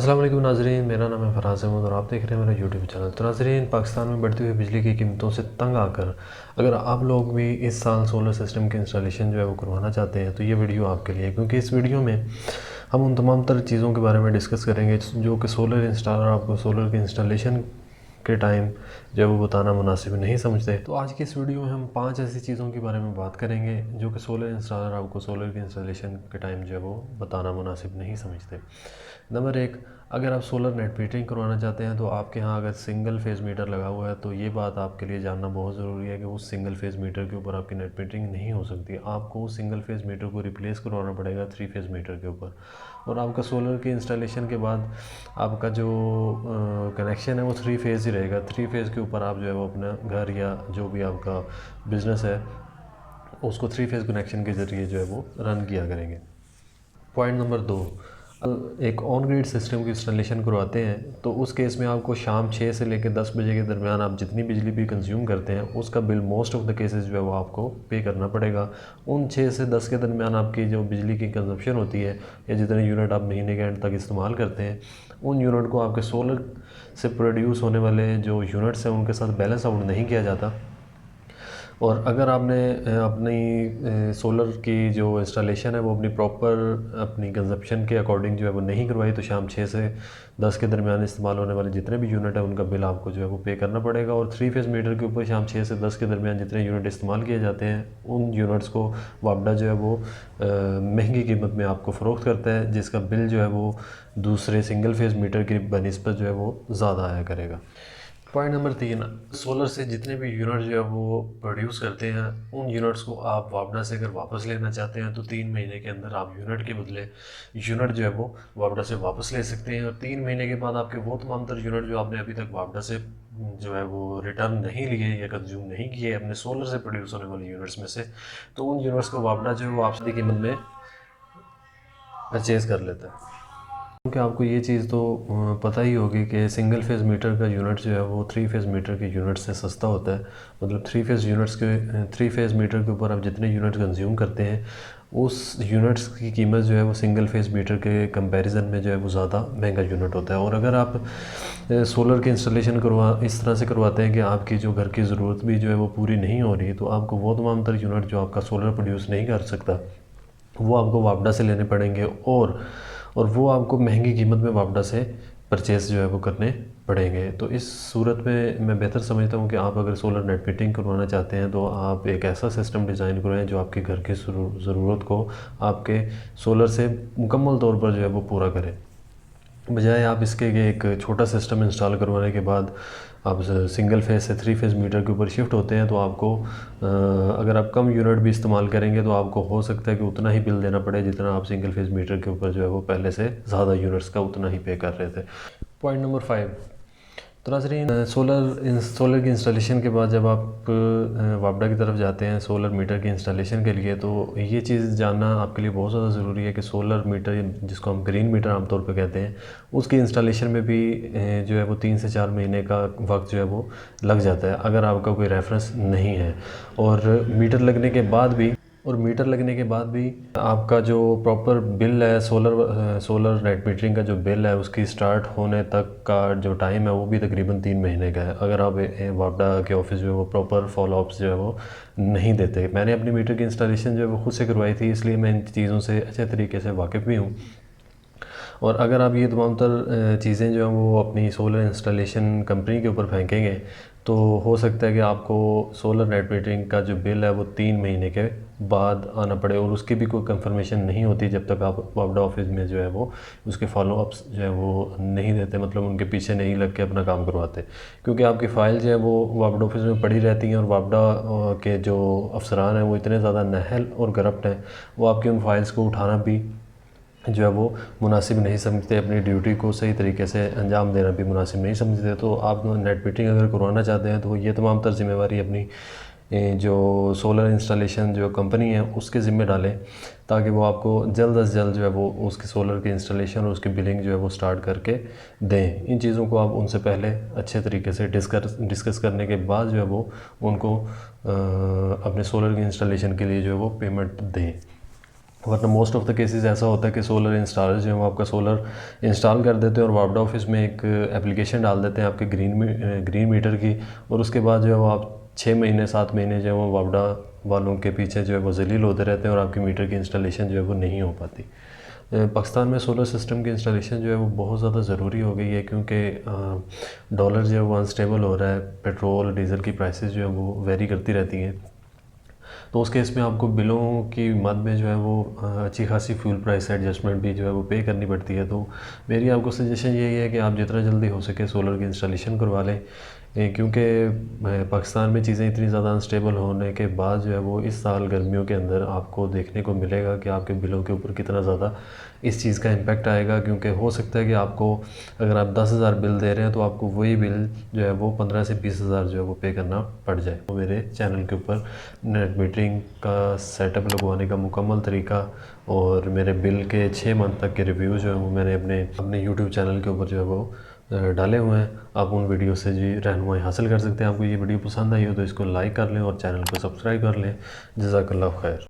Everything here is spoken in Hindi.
अस्सलाम वालेकुम नाज़रीन, मेरा नाम है फराज़ अहमद और आप देख रहे हैं मेरा यूट्यूब चैनल। तो नाज़रीन, पाकिस्तान में बढ़ती हुई बिजली की कीमतों से तंग आकर अगर आप लोग भी इस साल सोलर सिस्टम के इंस्टॉलेशन जो है वो करवाना चाहते हैं तो ये वीडियो आपके लिए है, क्योंकि इस वीडियो में हम उन तमाम तर चीज़ों के बारे में डिस्कस करेंगे जो कि सोलर इंस्टॉलर आपको सोलर के इंस्टॉलेशन के टाइम जो है वो बताना मुनासिब नहीं समझते। तो आज की इस वीडियो में हम 5 ऐसी चीज़ों के बारे में बात करेंगे जो कि सोलर इंस्टॉलर आपको सोलर के इंस्टॉलेशन के टाइम जो है वो बताना मुनासिब नहीं समझते। नंबर 1, अगर आप सोलर नेट मीटरिंग करवाना चाहते हैं तो आपके यहाँ अगर सिंगल फेज़ मीटर लगा हुआ है तो ये बात आपके लिए जानना बहुत ज़रूरी है कि उस सिंगल फेज़ मीटर के ऊपर आपकी नेट मीटरिंग नहीं हो सकती। आपको उस सिंगल फेज़ मीटर को रिप्लेस करवाना पड़ेगा 3 फेज़ मीटर के ऊपर। और आपका सोलर के इंस्टॉलेशन के बाद आपका जो कनेक्शन है वो 3 फेज़ ही रहेगा। 3 फेज़ के ऊपर आप जो है वो अपना घर या जो भी आपका बिज़नेस है उसको 3 फेज़ कनेक्शन के ज़रिए जो है वो रन किया करेंगे। पॉइंट नंबर 2, एक ऑन ग्रिड सिस्टम की इंस्टॉलेशन करवाते हैं तो उस केस में आपको शाम 6 से लेकर 10 बजे के दरमियान आप जितनी बिजली भी कंज्यूम करते हैं उसका bill most of the cases जो है वो आपको पे करना पड़ेगा। उन 6 से 10 के दरमियान आपकी जो बिजली की कंजप्शन होती है या जितने यूनिट आप महीने के एंड तक इस्तेमाल करते हैं उन यूनिट को आपके सोलर से प्रोड्यूस होने वाले जो यूनिट्स हैं उनके साथ बैलेंस आउट नहीं किया जाता। और अगर आपने अपनी सोलर की जो इंस्टॉलेशन है वो अपनी प्रॉपर अपनी कंजप्शन के अकॉर्डिंग जो है वो नहीं करवाई तो शाम 6 से 10 के दरमियान इस्तेमाल होने वाले जितने भी यूनिट है उनका बिल आपको जो है वो पे करना पड़ेगा। और 3 फेज़ मीटर के ऊपर शाम 6 से 10 के दरमियान जितने यूनिट इस्तेमाल किए जाते हैं उन यूनिट्स को वापडा जो है वो महंगी कीमत में आपको फ़रोख्त करता है, जिसका बिल जो है वो दूसरे सिंगल फेज़ मीटर की बनिस्बत जो है वो ज़्यादा आया करेगा। पॉइंट नंबर 3, सोलर से जितने भी यूनिट जो है वो प्रोड्यूस करते हैं उन यूनिट्स को आप वापडा से अगर वापस लेना चाहते हैं तो 3 महीने के अंदर आप यूनिट के बदले यूनिट जो है वो वापडा से वापस ले सकते हैं। और 3 महीने के बाद आपके वो तमाम तर यूनिट जो आपने अभी तक वापडा से जो है वो रिटर्न नहीं लिए या कंज्यूम नहीं किए अपने सोलर से प्रोड्यूस होने वाले यूनिट्स में से, तो उन यूनिट्स को वापडा जो है वो आप सस्ती कीमत में परचेज़ कर लेता है। क्योंकि आपको ये चीज़ तो पता ही होगी कि सिंगल फेज़ मीटर का यूनिट जो है वो 3 फेज़ मीटर के यूनिट से सस्ता होता है। मतलब 3 फेज़ मीटर के ऊपर आप जितने यूनिट कंज्यूम करते हैं उस यूनिट्स की कीमत जो है वो सिंगल फेज़ मीटर के कंपैरिजन में जो है वो ज़्यादा महंगा यूनिट होता है। और अगर आप सोलर के इंस्टॉलेशन इस तरह से करवाते हैं कि आपकी जो घर की ज़रूरत भी जो है वो पूरी नहीं हो रही, तो आपको वो तमाम तर यूनिट जो आपका सोलर प्रोड्यूस नहीं कर सकता वो आपको वापडा से लेने पड़ेंगे और वो आपको महंगी कीमत में वापडा से परचेज़ जो है वो करने पड़ेंगे। तो इस सूरत में मैं बेहतर समझता हूँ कि आप अगर सोलर नेट मीटरिंग करवाना चाहते हैं तो आप एक ऐसा सिस्टम डिज़ाइन करवाएं जो आपके घर की ज़रूरत को आपके सोलर से मुकम्मल तौर पर जो है वो पूरा करे, बजाय आप इसके एक छोटा सिस्टम इंस्टॉल करवाने के बाद आप सिंगल फेज़ से 3 फेज़ मीटर के ऊपर शिफ्ट होते हैं। तो आपको अगर आप कम यूनिट भी इस्तेमाल करेंगे तो आपको हो सकता है कि उतना ही बिल देना पड़े जितना आप सिंगल फेज़ मीटर के ऊपर जो है वो पहले से ज़्यादा यूनिट्स का उतना ही पे कर रहे थे। पॉइंट नंबर 5, तो नाज़रीन, सोलर की इंस्टॉलेशन के बाद जब आप वापडा की तरफ जाते हैं सोलर मीटर की इंस्टॉलेशन के लिए, तो ये चीज़ जानना आपके लिए बहुत ज़्यादा ज़रूरी है कि सोलर मीटर जिसको हम ग्रीन मीटर आमतौर पर कहते हैं उसकी इंस्टॉलेशन में भी जो है वो 3 से 4 महीने का वक्त जो है वो लग जाता है अगर आपका कोई रेफरेंस नहीं है। और मीटर लगने के बाद भी आपका जो प्रॉपर बिल है सोलर नेट मीटरिंग का जो बिल है उसकी स्टार्ट होने तक का जो टाइम है वो भी तकरीबन 3 महीने का है अगर आप वापडा के ऑफिस में वो प्रॉपर फॉलो अप्स जो है वो नहीं देते। मैंने अपनी मीटर की इंस्टॉलेशन जो है वो खुद से करवाई थी, इसलिए मैं इन चीज़ों से अच्छे तरीके से वाकिफ़ भी हूँ। और अगर आप ये तमाम तर चीज़ें जो हैं वो अपनी सोलर इंस्टॉलेशन कंपनी के ऊपर फेंकेंगे तो हो सकता है कि आपको सोलर नेट मीटरिंग का जो बिल है वो 3 महीने के बाद आना पड़े और उसकी भी कोई कंफर्मेशन नहीं होती जब तक आप वापडा ऑफिस में जो है वो उसके फॉलो अप्स जो है वो नहीं देते, मतलब उनके पीछे नहीं लग के अपना काम करवाते, क्योंकि आपकी फ़ाइल जो है वो वापडा ऑफिस में पड़ी रहती हैं और वापडा के जो अफसरान हैं वो इतने ज़्यादा नाअहल और करप्ट हैं, वो आपकी उन फाइल्स को उठाना भी जो है वो मुनासिब नहीं समझते, अपनी ड्यूटी को सही तरीके से अंजाम देना भी मुनासिब नहीं समझते। तो आप नेट मीटरिंग अगर करवाना चाहते हैं तो ये तमाम तर ज़िम्मेवारी अपनी जो सोलर इंस्टॉलेशन जो कंपनी है उसके ज़िम्मे डालें ताकि वो आपको जल्द अज़ जल्द जो है वो उसकी सोलर की इंस्टॉलेशन और उसकी बिलिंग जो है वो स्टार्ट करके दें। इन चीज़ों को आप उनसे पहले अच्छे तरीके से डिस्कस करने के बाद जो है वो उनको अपने सोलर की इंस्टॉलेशन के लिए जो है वो पेमेंट दें। वरना मोस्ट ऑफ द केसेस ऐसा होता है कि सोलर इंस्टॉलर जो है वो आपका सोलर इंस्टॉल कर देते हैं और वापडा ऑफिस में एक एप्लीकेशन डाल देते हैं आपके ग्रीन मीटर की, और उसके बाद जो है वो आप 6 महीने 7 महीने जो है वो वापडा वालों के पीछे जो है वो जलील होते रहते हैं और आपकी मीटर की इंस्टॉलेशन जो है वो नहीं हो पाती। पाकिस्तान में सोलर सिस्टम की इंस्टॉलेशन जो है वो बहुत ज़्यादा ज़रूरी हो गई है, क्योंकि डॉलर जो है वो अनस्टेबल हो रहा है, पेट्रोल डीज़ल की प्राइसेस जो है वो वेरी करती रहती हैं। तो उस केस में आपको बिलों की मद में जो है वो अच्छी खासी फ्यूल प्राइस एडजस्टमेंट भी जो है वो पे करनी पड़ती है। तो मेरी आपको सजेशन यही है कि आप जितना जल्दी हो सके सोलर की इंस्टॉलेशन करवा लें, क्योंकि पाकिस्तान में चीज़ें इतनी ज़्यादा अनस्टेबल होने के बाद जो है वो इस साल गर्मियों के अंदर आपको देखने को मिलेगा कि आपके बिलों के ऊपर कितना ज़्यादा इस चीज़ का इम्पेक्ट आएगा। क्योंकि हो सकता है कि आपको, अगर आप 10,000 बिल दे रहे हैं तो आपको वही बिल जो है वो 15 से 20,000 जो है वो पे करना पड़ जाए। तो मेरे चैनल के ऊपर नेट मीटरिंग का सेटअप लगवाने का मुकम्मल तरीका और मेरे बिल के 6 मंथ तक के रिव्यू जो है वो मैंने अपने यूट्यूब चैनल के ऊपर जो है वो डाले हुए हैं। आप उन वीडियो से जी रहनुमाई हासिल कर सकते हैं। आपको ये वीडियो पसंद आई हो तो इसको लाइक कर लें और चैनल को सब्सक्राइब कर लें। जज़ाकल्लाह खैर।